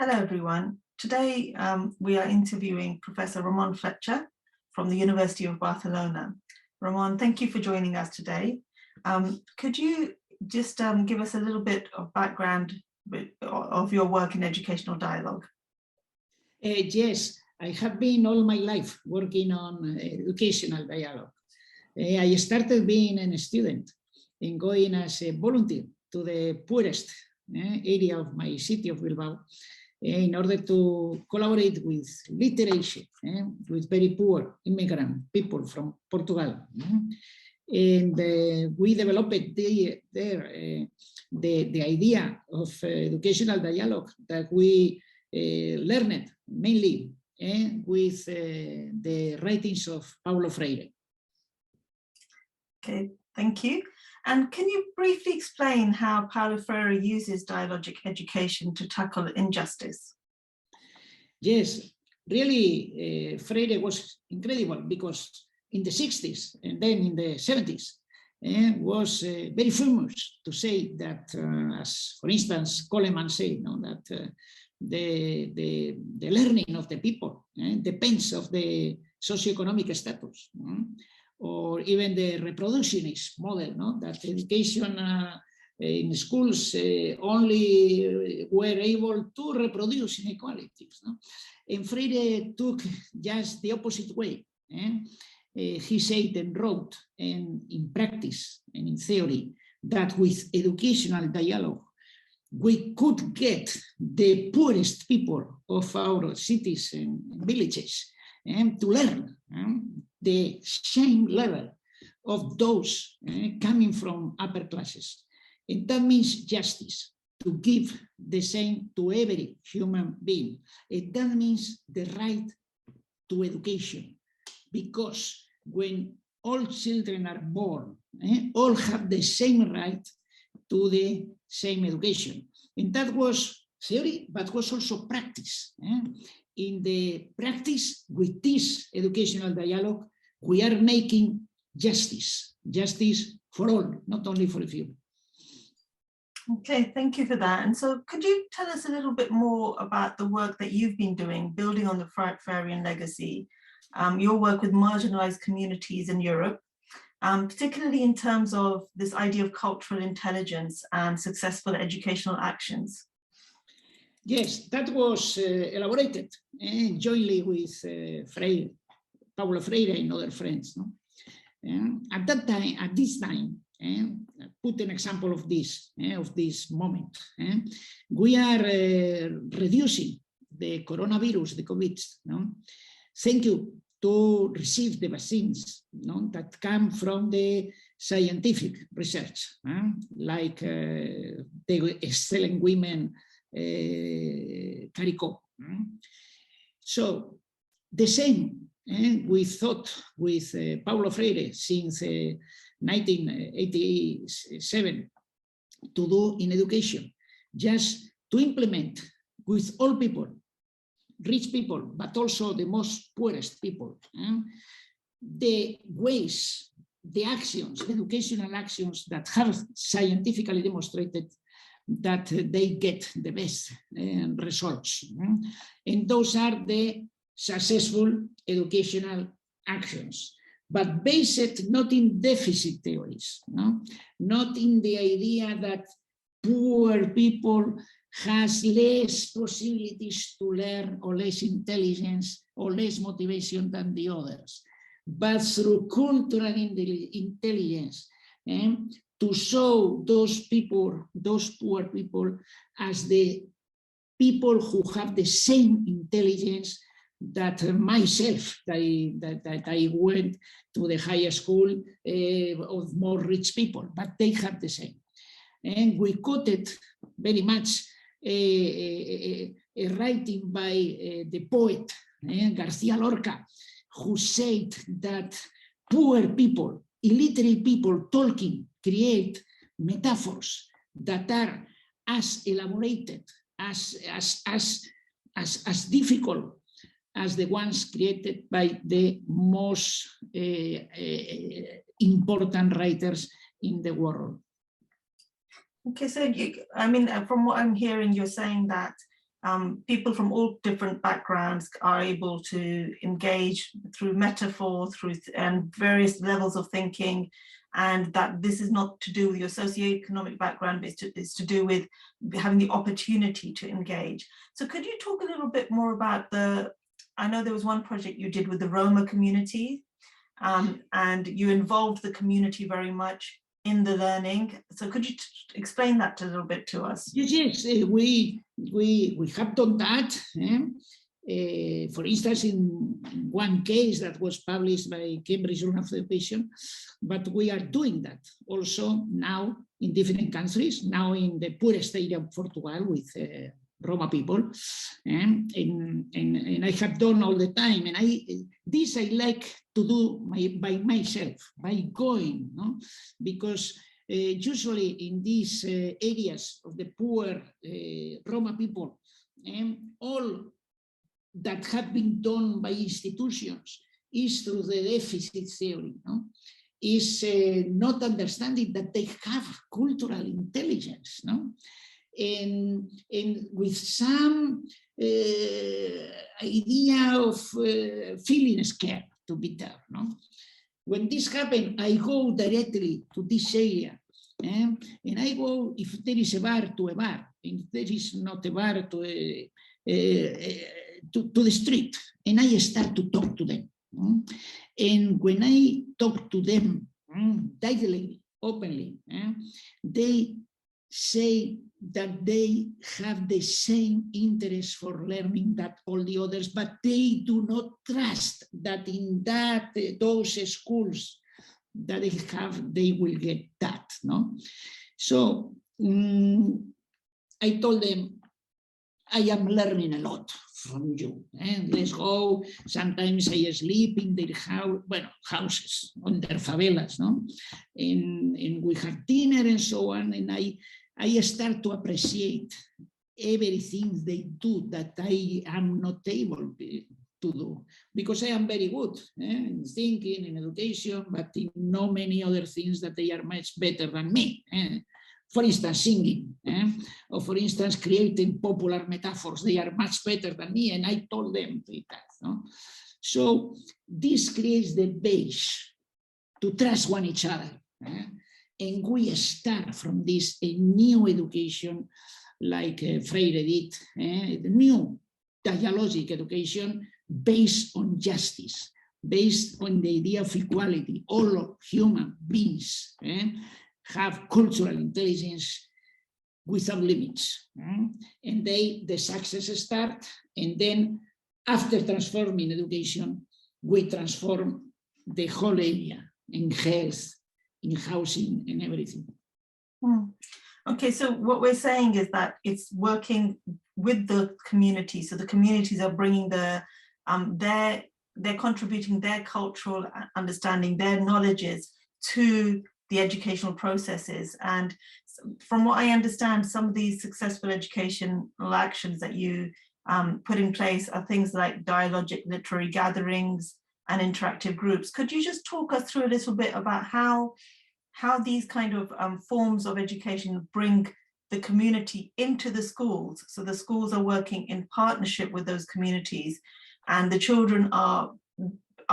Hello, everyone. Today, we are interviewing Professor Ramón Flecha from the University of Barcelona. Ramón, thank you for joining us today. Could you just give us a little bit of background of your work in educational dialogue? Yes, I have been all my life working on educational dialogue. I started being a student and going as a volunteer to the poorest area of my city of Bilbao in order to collaborate with literacy, with very poor immigrant people from Portugal. And we developed the idea of educational dialogue that we learned mainly with the writings of Paulo Freire. Okay, thank you. And can you briefly explain how Paulo Freire uses dialogic education to tackle injustice? Yes, really, Freire was incredible because in the 60s and then in the 70s was very famous to say that, as for instance, Coleman said, that the learning of the people depends of the socioeconomic status. Or even the reproductionist model, that education in schools only were able to reproduce inequalities. And Freire took just the opposite way. He said and wrote and in practice and in theory that with educational dialogue, we could get the poorest people of our cities and villages to learn the same level of those coming from upper classes. And that means justice, to give the same to every human being. And that means the right to education, because when all children are born, all have the same right to the same education. And that was theory, but was also practice. In the practice with this educational dialogue, we are making justice for all, not only for a few. Okay, thank you for that. And so could you tell us a little bit more about the work that you've been doing, building on the Freirean legacy, your work with marginalized communities in Europe, particularly in terms of this idea of cultural intelligence and successful educational actions? Yes, that was elaborated jointly with Paulo Freire and other friends. At this time, put an example of this moment. We are reducing the coronavirus, the COVID. Thank you to receive the vaccines that come from the scientific research, like the excellent women Caricó. So the same we thought with Paulo Freire since 1987 to do in education, just to implement with all people, rich people, but also the most poorest people, the ways, the actions, educational actions that have scientifically demonstrated that they get the best results. And those are the successful educational actions, but based not in deficit theories, not in the idea that poor people has less possibilities to learn or less intelligence or less motivation than the others, but through cultural intelligence, to show those people, those poor people, as the people who have the same intelligence that myself, that I went to the higher school of more rich people, but they have the same. And we quoted very much a writing by the poet García Lorca, who said that poor people, illiterate people talking, create metaphors that are as elaborated, as difficult as the ones created by the most important writers in the world. Okay, so from what I'm hearing, you're saying that people from all different backgrounds are able to engage through metaphor, and various levels of thinking, and that this is not to do with your socioeconomic background, but it's to do with having the opportunity to engage. So could you talk a little bit more about I know there was one project you did with the Roma community, and you involved the community very much in the learning. So could you explain that a little bit to us? Yes, we have done that. For instance, in one case that was published by Cambridge Journal of Education, but we are doing that also now in different countries, now in the poorest area of Portugal with Roma people, and I have done all the time, and this I like to do by myself, by going, no? Because usually in these areas of the poor Roma people, all that have been done by institutions is through the deficit theory, no? Is not understanding that they have cultural intelligence, no? And with some idea of feeling scared to be there, no? When this happened, I go directly to this area, and I go, if there is a bar, to a bar. If there is not a bar, to the street, and I start to talk to them. And when I talk to them directly, openly, they say that they have the same interest for learning that all the others, but they do not trust that in those schools that they have, they will get that, no? So I told them, I am learning a lot from you, and let's go. Sometimes I sleep in their houses, on their favelas, no? And we have dinner and so on, and I start to appreciate everything they do that I am not able to do, because I am very good in thinking, in education, but in no many other things that they are much better than me. For instance, singing, or for instance, creating popular metaphors. They are much better than me, and I told them that. No? So this creates the base to trust one each other. And we start from this a new education, like Freire did, the new dialogic education based on justice, based on the idea of equality. All human beings have cultural intelligence without limits. And the success start, and then after transforming education, we transform the whole area in health, in housing, and everything. Okay, so what we're saying is that it's working with the community. So the communities are bringing they're contributing their cultural understanding, their knowledges to the educational processes. And from what I understand, some of these successful educational actions that you put in place are things like dialogic literary gatherings and interactive groups. Could you just talk us through a little bit about how these kind of forms of education bring the community into the schools? So the schools are working in partnership with those communities, and the children are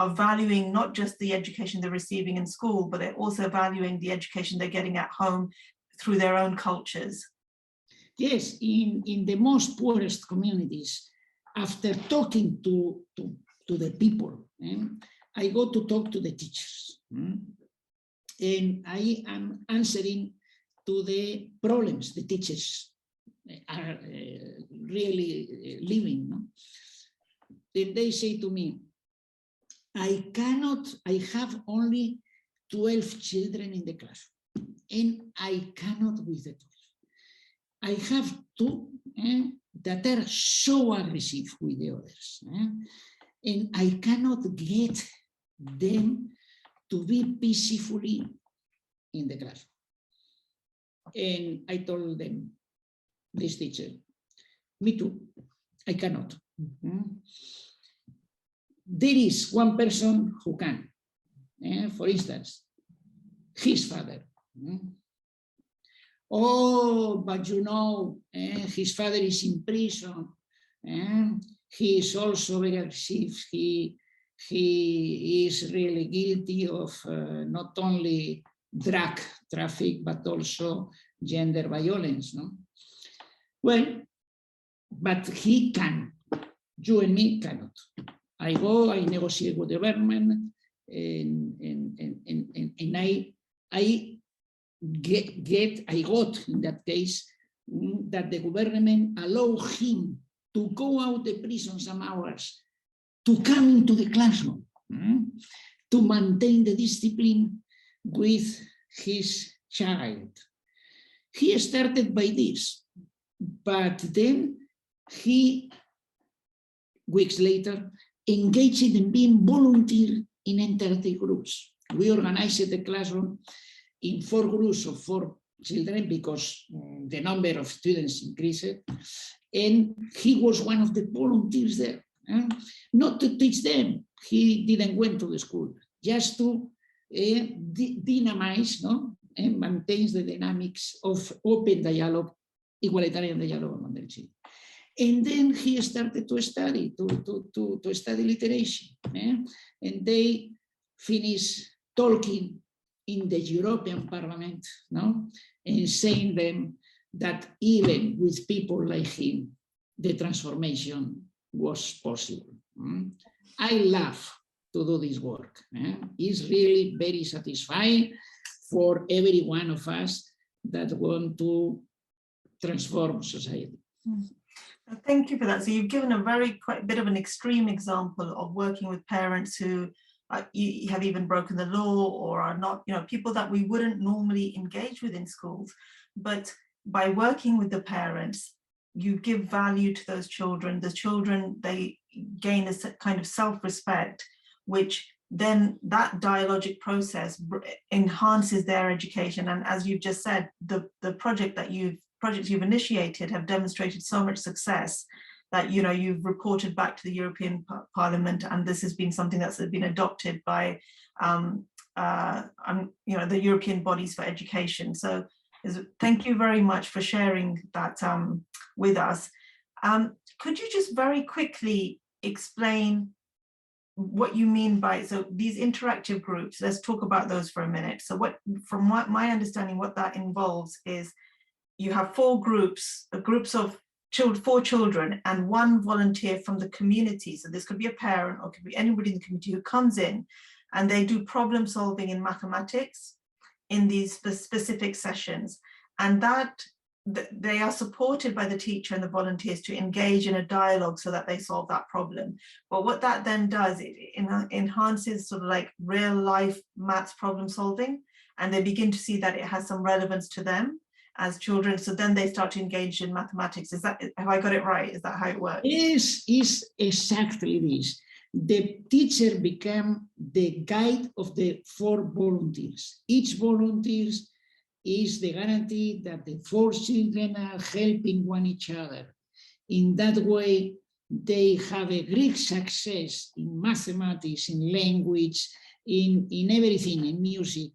valuing not just the education they're receiving in school, but they're also valuing the education they're getting at home through their own cultures. Yes, in the most poorest communities, after talking to the people, I go to talk to the teachers, and I am answering to the problems the teachers are really living. No? Then they say to me, I have only 12 children in the class, and I cannot with the 12. I have two that are so aggressive with the others, and I cannot get them to be peacefully in the class. And I told them, this teacher, me too, I cannot. There is one person who can, for instance, his father. oh, but you know, his father is in prison, he is also very aggressive, he is really guilty of not only drug traffic, but also gender violence. No? Well, but he can, you and me cannot. I go, I negotiate with the government, and I got in that case that the government allow him to go out the prison some hours, to come into the classroom, to maintain the discipline with his child. He started by this, but then he, weeks later, engaged in being volunteer in 30 groups. We organized the classroom in 4 groups of 4 children because the number of students increased, and he was one of the volunteers there. Not to teach them, he didn't went to the school, just to dynamize, no, and maintains the dynamics of open dialogue, egalitarian dialogue among the children. And then he started to study, to study literature, and they finished talking in the European Parliament, no, and saying them that even with people like him, the transformation was possible. I love to do this work. It's really very satisfying for every one of us that want to transform society. Thank you for that. So you've given a quite bit of an extreme example of working with parents who have even broken the law or are not, people that we wouldn't normally engage with in schools. But by working with the parents, you give value to those children. The children, they gain a kind of self-respect, which then that dialogic process enhances their education. And as you've just said, the projects you've initiated have demonstrated so much success that you've reported back to the European Parliament, and this has been something that's been adopted by the European bodies for education. So thank you very much for sharing that with us. Could you just very quickly explain what you mean by, so these interactive groups, let's talk about those for a minute. So from my understanding, what that involves is you have 4 groups, groups of 4 children and 1 volunteer from the community. So this could be a parent or could be anybody in the community who comes in, and they do problem solving in mathematics in these specific sessions. And that they are supported by the teacher and the volunteers to engage in a dialogue so that they solve that problem. But what that then does, it enhances sort of like real life maths problem solving, and they begin to see that it has some relevance to them as children. So then they start to engage in mathematics. Have I got it right? Is that how it works? Yes, is exactly this. The teacher became the guide of the 4 volunteers. Each volunteer is the guarantee that the 4 children are helping each other. In that way, they have a great success in mathematics, in language, in everything, in music.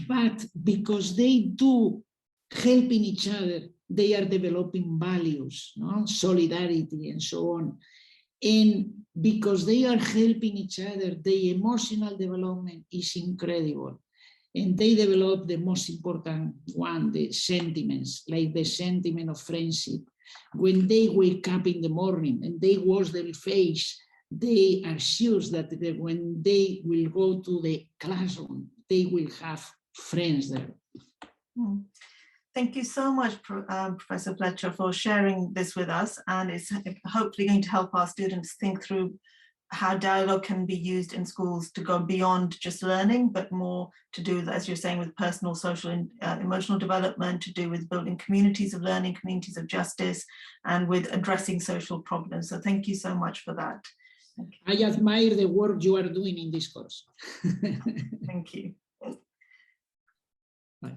But because they do helping each other, they are developing values, solidarity and so on. And because they are helping each other, the emotional development is incredible. And they develop the most important one, the sentiments, like the sentiment of friendship. When they wake up in the morning and they wash their face, they are sure that when they will go to the classroom, they will have friends there. Thank you so much, Professor Flecha, for sharing this with us, and it's hopefully going to help our students think through how dialogue can be used in schools to go beyond just learning, but more to do, as you're saying, with personal, social, and emotional development, to do with building communities of learning, communities of justice, and with addressing social problems. So thank you so much for that. I admire the work you are doing in this course. Thank you. Bye.